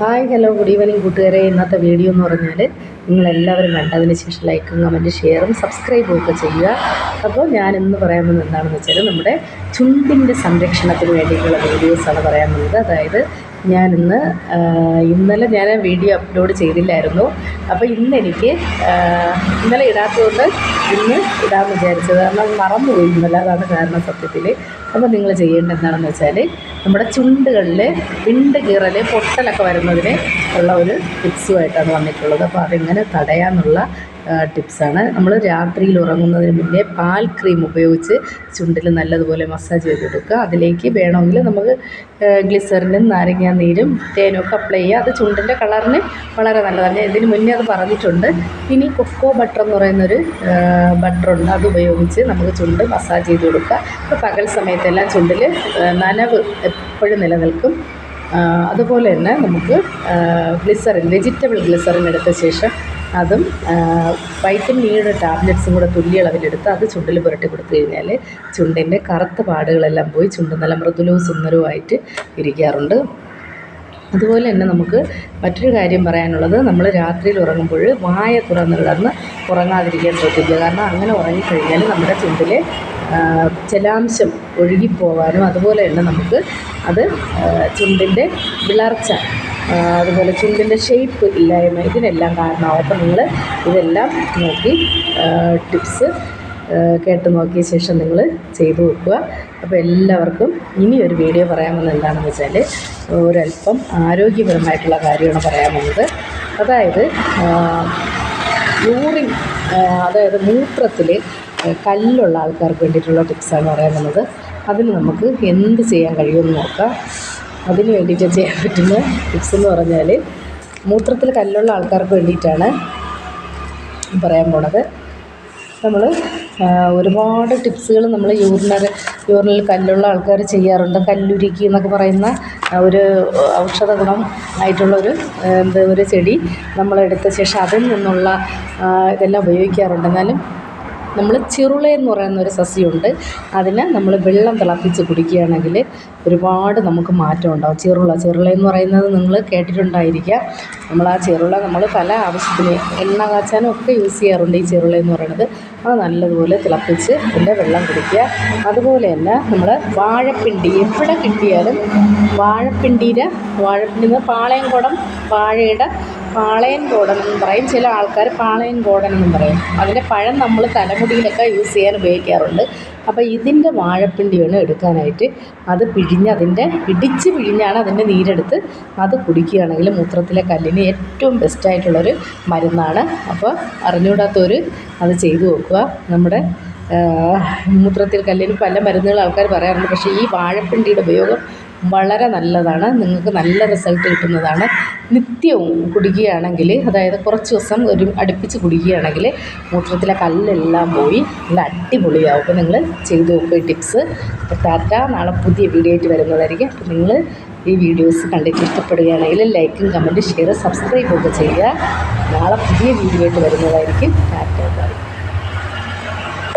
Hi hello good evening കൂട്ടുകാരെ. ഇന്നത്തെ video എന്ന് പറഞ്ഞാൽ നിങ്ങളെല്ലാവരും കണ്ടതിന് ശേഷം ലൈക്കും കമൻറ്റും ഷെയറും സബ്സ്ക്രൈബും ഒക്കെ ചെയ്യുക. അപ്പോൾ ഞാൻ ഇന്ന് പറയാൻ പോകുന്നത് എന്താണെന്ന് വെച്ചാൽ നമ്മുടെ ചുണ്ടിൻ്റെ സംരക്ഷണത്തിന് വേണ്ടിയിട്ടുള്ള വീഡിയോസാണ് പറയാൻ പോകുന്നത്. അതായത് ഇന്നലെ ഞാൻ വീഡിയോ അപ്ലോഡ് ചെയ്തില്ലായിരുന്നു. അപ്പോൾ ഇന്നലെ ഇടാത്തതുകൊണ്ട് ഇന്ന് ഇടാമെന്ന് വിചാരിച്ചത്. കാരണം മറന്നുപോയി ഇന്നലെ, അതാണ് കാരണം സത്യത്തിൽ. അപ്പോൾ നിങ്ങൾ ചെയ്യേണ്ടത് എന്താണെന്ന് വെച്ചാൽ നമ്മുടെ ചുണ്ടുകളിൽ വിണ്ട് കീറൽ പൊട്ടലൊക്കെ വരുന്നതിന് ഉള്ള ഒരു ടിപ്സുമായിട്ടാണ് വന്നിട്ടുള്ളത്. അപ്പോൾ അതെങ്ങനെ തടയാമെന്നുള്ള ടിപ്സാണ്. നമ്മൾ രാത്രിയിൽ ഉറങ്ങുന്നതിന് മുന്നേ പാൽ ക്രീം ഉപയോഗിച്ച് ചുണ്ടിൽ നല്ലതുപോലെ മസാജ് ചെയ്തെടുക്കുക. അതിലേക്ക് വേണമെങ്കിൽ നമുക്ക് ഗ്ലിസറിനും നാരങ്ങാ നീരും തേനും ഒക്കെ അപ്ലൈ ചെയ്യുക. അത് ചുണ്ടിൻ്റെ കളറിന് വളരെ നല്ലതാണ്. ഇതിന് മുന്നേ അത് പറഞ്ഞിട്ടുണ്ട്. ഇനി കൊക്കോ ബട്ടർ എന്ന് പറയുന്നൊരു ബട്ടറുണ്ട്, അത് ഉപയോഗിച്ച് നമുക്ക് ചുണ്ട് മസാജ് ചെയ്ത് കൊടുക്കുക. അപ്പോൾ പകൽ സമയത്തെല്ലാം ചുണ്ടിൽ നനവ് എപ്പോഴും നിലനിൽക്കും. അതുപോലെ തന്നെ നമുക്ക് വെജിറ്റബിൾ ഗ്ലിസറിൻ എടുത്ത ശേഷം അതും വൈറ്റമിൻ ഇയുടെ ടാബ്ലറ്റ്സും കൂടെ തുല്യ അളവിലെടുത്ത് അത് ചുണ്ടിൽ പുരട്ടി കൊടുത്തു കഴിഞ്ഞാൽ ചുണ്ടിൻ്റെ കറുത്ത പാടുകളെല്ലാം പോയി ചുണ്ട് നല്ല മൃദുലവും സുന്ദരവുമായിട്ട് ഇരിക്കാറുണ്ട്. അതുപോലെ തന്നെ നമുക്ക് മറ്റൊരു കാര്യം പറയാനുള്ളത്, നമ്മൾ രാത്രിയിൽ ഉറങ്ങുമ്പോൾ വായ തുറന്ന് കിടന്ന് ഉറങ്ങാതിരിക്കാൻ ശ്രദ്ധിക്കുക. കാരണം അങ്ങനെ ഉറങ്ങിക്കഴിഞ്ഞാൽ നമ്മുടെ ചുണ്ടിലെ ജലാംശം ഒഴുകിപ്പോകാനും അതുപോലെ തന്നെ നമുക്ക് അത് ചുണ്ടിൻ്റെ വിളർച്ച, അതുപോലെ ചുണ്ടിൻ്റെ ഷേപ്പ് ഇല്ലായ്മ, ഇതിനെല്ലാം കാരണമാവും. അപ്പോൾ നിങ്ങൾ ഇതെല്ലാം നോക്കി ടിപ്സ് കേട്ട് നോക്കിയ ശേഷം നിങ്ങൾ ചെയ്തു നോക്കുക. അപ്പോൾ എല്ലാവർക്കും ഇനിയൊരു വീഡിയോ പറയാമെന്ന് എന്താണെന്ന് വെച്ചാൽ ഒരല്പം ആരോഗ്യപരമായിട്ടുള്ള കാര്യമാണ് പറയാൻ പോകുന്നത്. അതായത് യൂറിൻ, അതായത് മൂത്രത്തിൽ കല്ലുള്ള ആൾക്കാർക്ക് വേണ്ടിയിട്ടുള്ള ടിപ്സാണ് പറയാൻ പോകുന്നത്. അതിന് നമുക്ക് എന്ത് ചെയ്യാൻ കഴിയുമെന്ന് നോക്കാം. അതിന് വേണ്ടിയിട്ട് ചെയ്യാൻ പറ്റുന്ന ടിപ്സ് എന്ന് പറഞ്ഞാൽ മൂത്രത്തിൽ കല്ലുള്ള ആൾക്കാർക്ക് വേണ്ടിയിട്ടാണ് പറയാൻ പോണത്. നമ്മൾ ഒരുപാട് ടിപ്സുകൾ നമ്മൾ യൂറിനിൽ കല്ലുള്ള ആൾക്കാർ ചെയ്യാറുണ്ട്. കല്ലുരുക്കി എന്നൊക്കെ പറയുന്ന ഒരു ഔഷധ ഗുണം ആയിട്ടുള്ളൊരു ഒരു ചെടി നമ്മളെടുത്ത ശേഷം അതിൽ നിന്നുള്ള ഇതെല്ലാം ഉപയോഗിക്കാറുണ്ട്. എന്നാലും നമ്മൾ ചിറുളയെന്ന് പറയുന്ന ഒരു സസ്യമുണ്ട്. അതിന് നമ്മൾ വെള്ളം തിളപ്പിച്ച് കുടിക്കുകയാണെങ്കിൽ ഒരുപാട് നമുക്ക് മാറ്റം ഉണ്ടാകും. ചിറുളയെന്ന് പറയുന്നത് നിങ്ങൾ കേട്ടിട്ടുണ്ടായിരിക്കാം. നമ്മൾ ആ ചിറുള നമ്മൾ പല ആവശ്യത്തിന് എണ്ണ കാച്ചാനും ഒക്കെ യൂസ് ചെയ്യാറുണ്ട്. ഈ ചിറുളയെന്ന് പറയുന്നത് അത് നല്ലതുപോലെ തിളപ്പിച്ച് അതിൻ്റെ വെള്ളം കുടിക്കുക. അതുപോലെ തന്നെ നമ്മൾ വാഴപ്പിണ്ടി എവിടെ കിട്ടിയാലും വാഴപ്പിണ്ടി പാളയംകുടം വാഴയുടെ പാളയൻ കോടൻ എന്നും പറയും. ചില ആൾക്കാർ പാളയൻ കോടൻ എന്നും പറയും. അതിൻ്റെ പഴം നമ്മൾ തലമുടിയിലൊക്കെ യൂസ് ചെയ്യാൻ ഉപയോഗിക്കാറുണ്ട്. അപ്പോൾ ഇതിൻ്റെ വാഴപ്പിണ്ടിയാണ് എടുക്കാനായിട്ട്. അത് ഇടിച്ച് പിഴിഞ്ഞാണ് അതിൻ്റെ നീരെടുത്ത് അത് കുടിക്കുകയാണെങ്കിൽ മൂത്രത്തിലെ കല്ലിന് ഏറ്റവും ബെസ്റ്റായിട്ടുള്ളൊരു മരുന്നാണ്. അപ്പോൾ അറിഞ്ഞുകൂടാത്തവർ അത് ചെയ്തു നോക്കുക. നമ്മുടെ മൂത്രത്തിൽ കല്ലിന് പല മരുന്നുകൾ ആൾക്കാർ പറയാറുണ്ട്. പക്ഷേ ഈ വാഴപ്പിണ്ടിയുടെ ഉപയോഗം വളരെ നല്ലതാണ്. നിങ്ങൾക്ക് നല്ല റിസൾട്ട് കിട്ടുന്നതാണ്. നിത്യവും കുടിക്കുകയാണെങ്കിൽ, അതായത് കുറച്ച് ദിവസം അടുപ്പിച്ച് കുടിക്കുകയാണെങ്കിൽ മൂത്രത്തിലെ കല്ലെല്ലാം പോയി നല്ല അടിപൊളിയാവും. അപ്പോൾ നിങ്ങൾ ചെയ്ത് നോക്കുക ടിപ്സ്. ടാറ്റ. നാളെ പുതിയ വീഡിയോ ആയിട്ട് വരുന്നതായിരിക്കും. അപ്പോൾ നിങ്ങൾ ഈ വീഡിയോസ് കണ്ടിട്ട് ഇഷ്ടപ്പെടുകയാണെങ്കിൽ ലൈക്കും കമൻറ്റും ഷെയർ സബ്സ്ക്രൈബ് ഒക്കെ ചെയ്യുക. നാളെ പുതിയ വീഡിയോ ആയിട്ട് വരുന്നതായിരിക്കും. ടാറ്റ.